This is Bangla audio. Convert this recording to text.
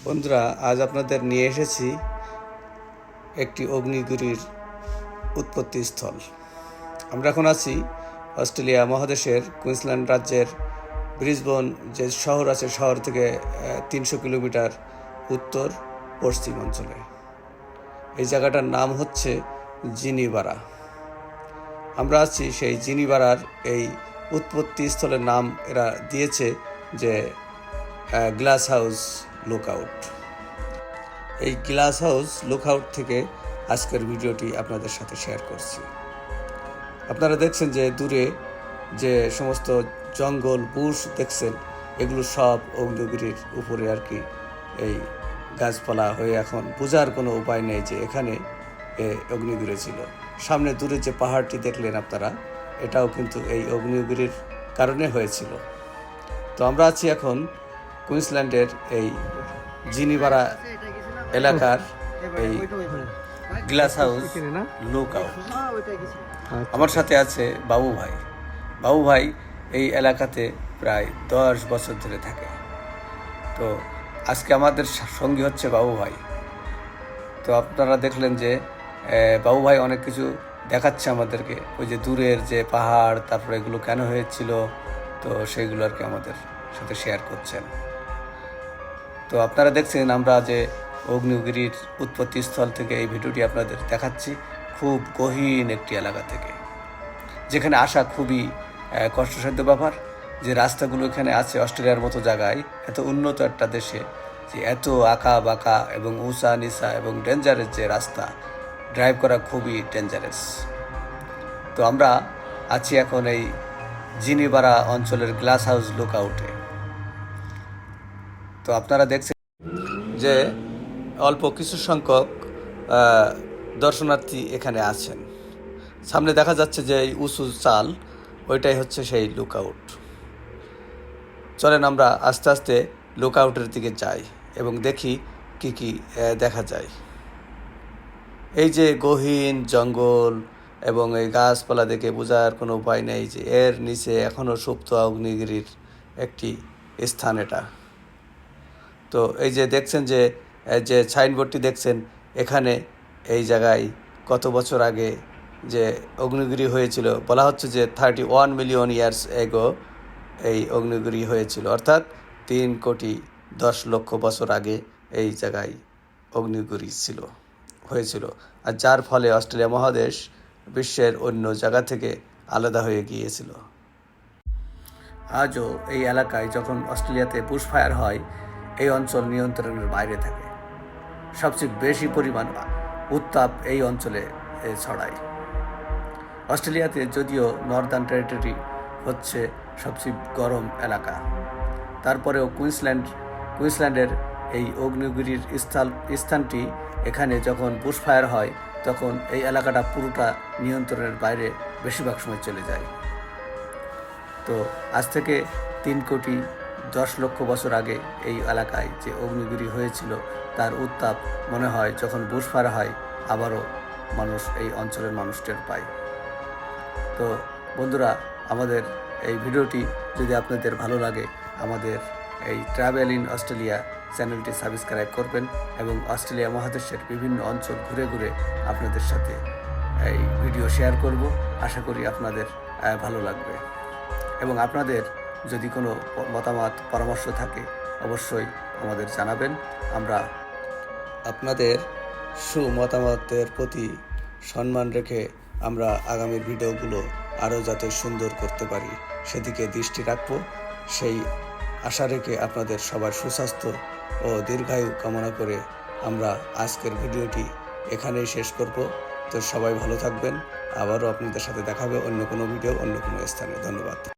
বন্ধুরা, আজ আপনাদের নিয়ে এসেছি একটি অগ্নিগিরির উৎপত্তি স্থল। আমরা এখন আছি অস্ট্রেলিয়া মহাদেশের কুইন্সল্যান্ড রাজ্যের ব্রিসবেন যে শহর আছে, শহর থেকে 300 কিলোমিটার উত্তর পশ্চিম অঞ্চলে। এই জায়গাটার নাম হচ্ছে জিনিবারা। আমরা আছি সেই জিনিবারার এই উৎপত্তি স্থলের নাম এরা দিয়েছে যে গ্লাস হাউস লুকআউট। এই গ্লাস হাউস লুকআউট থেকে আজকের ভিডিওটি আপনাদের সাথে শেয়ার করছি। আপনারা দেখছেন যে দূরে যে সমস্ত জঙ্গল বুশ দেখছেন, এগুলো সব অগ্নিগিরির উপরে আর কি এই গাছপালা হয়ে এখন বোঝার কোনো উপায় নেই যে এখানে অগ্নিগিরি ছিল। সামনে দূরে যে পাহাড়টি দেখলেন আপনারা, এটাও কিন্তু এই অগ্নিগিরির কারণে হয়েছিল। তো আমরা আছি এখন কুইন্সল্যান্ডের এই জিনিবারা এলাকার এই গ্লাস হাউস লুকআউট। আমার সাথে আছে বাবু ভাই। বাবু ভাই এই এলাকাতে প্রায় 10 বছর ধরে থাকে। তো আজকে আমাদের সঙ্গী হচ্ছে বাবু ভাই। তো আপনারা দেখলেন যে বাবু ভাই অনেক কিছু দেখাচ্ছে আমাদেরকে, ওই যে দূরের যে পাহাড়, তারপরে এগুলো কেন হয়েছিল, তো সেগুলো আর কি আমাদের সাথে শেয়ার করছেন। তো আপনারা দেখছেন আমরা যে অগ্নিগিরির উৎপত্তি স্থল থেকে এই ভিডিওটি আপনাদের দেখাচ্ছি, খুব গহীন একটি এলাকা থেকে, যেখানে আসা খুবই কষ্টসাধ্য ব্যাপার। যে রাস্তাগুলো এখানে আছে অস্ট্রেলিয়ার মতো জায়গায়, এত উন্নত একটা দেশে যে এত আঁকা বাঁকা এবং উঁচা নিচা এবং ডেঞ্জারাস যে রাস্তা, ড্রাইভ করা খুবই ডেঞ্জারাস। তো আমরা আছি এখন এই জিনিবারা অঞ্চলের গ্লাস হাউস লুকআউটে। তো আপনারা দেখছেন যে অল্প কিছু সংখ্যক দর্শনার্থী এখানে আছেন। সামনে দেখা যাচ্ছে যে এই উঁচু চাল, ওইটাই হচ্ছে সেই লুকআউট। চলেন আমরা আস্তে আস্তে লুকআউটের দিকে যাই এবং দেখি কি কি দেখা যায়। এই যে গহীন জঙ্গল এবং এই গাছপালা দেখে বোঝার কোনো উপায় নেই যে এর নিচে এখনও সুপ্ত অগ্নিগিরির একটি স্থান এটা। তো এই যে দেখছেন যে সাইনবোর্ডটি দেখছেন, এখানে এই জায়গায় কত বছর আগে যে অগ্নিগিরি হয়েছিল, বলা হচ্ছে যে 31 মিলিয়ন ইয়ার্স এগো এই অগ্নিগিরি হয়েছিল, অর্থাৎ 3,10,00,000 বছর আগে এই জায়গায় অগ্নিগিরি হয়েছিল। আর যার ফলে অস্ট্রেলিয়া মহাদেশ বিশ্বের অন্য জায়গা থেকে আলাদা হয়ে গিয়েছিল। আজও এই এলাকায় যখন অস্ট্রেলিয়াতে বুশফায়ার হয়, এই অঞ্চল নিয়ন্ত্রণের বাইরে থাকে। সবচেয়ে বেশি পরিমাণ উত্তাপ এই অঞ্চলে ছড়ায়। অস্ট্রেলিয়াতে যদিও নর্দার্ন টেরিটরি হচ্ছে সবচেয়ে গরম এলাকা, তারপরেও কুইন্সল্যান্ডের এই অগ্নিগিরির স্থানটি, এখানে যখন বুশফায়ার হয় তখন এই এলাকাটা পুরোটা নিয়ন্ত্রণের বাইরে বেশিরভাগ সময় চলে যায়। তো আজ থেকে 3,10,00,000 বছর আগে এই এলাকায় যে অগ্নিগিরি হয়েছিল, তার উত্তাপ মনে হয় যখন বুশফায়ার হয় আবারও মানুষ এই অঞ্চলের মানুষ টের পায়। তো বন্ধুরা, আমাদের এই ভিডিওটি যদি আপনাদের ভালো লাগে, আমাদের এই ট্রাভেল ইন অস্ট্রেলিয়া চ্যানেলটি সাবস্ক্রাইব করবেন এবং অস্ট্রেলিয়া মহাদেশের বিভিন্ন অঞ্চল ঘুরে ঘুরে আপনাদের সাথে এই ভিডিও শেয়ার করব। আশা করি আপনাদের ভালো লাগবে এবং আপনাদের যদি কোনো মতামত পরামর্শ থাকে অবশ্যই আমাদের জানাবেন। আমরা আপনাদের সুমতামতের প্রতি সম্মান রেখে আমরা আগামীর ভিডিওগুলো আরও যাতে সুন্দর করতে পারি সেদিকে দৃষ্টি রাখব। সেই আশা রেখে আপনাদের সবার সুস্বাস্থ্য ও দীর্ঘায়ু কামনা করে আমরা আজকের ভিডিওটি এখানেই শেষ করব। তো সবাই ভালো থাকবেন। আবারও আপনাদের সাথে দেখা হবে অন্য কোনো ভিডিও, অন্য কোনো স্থানে। ধন্যবাদ।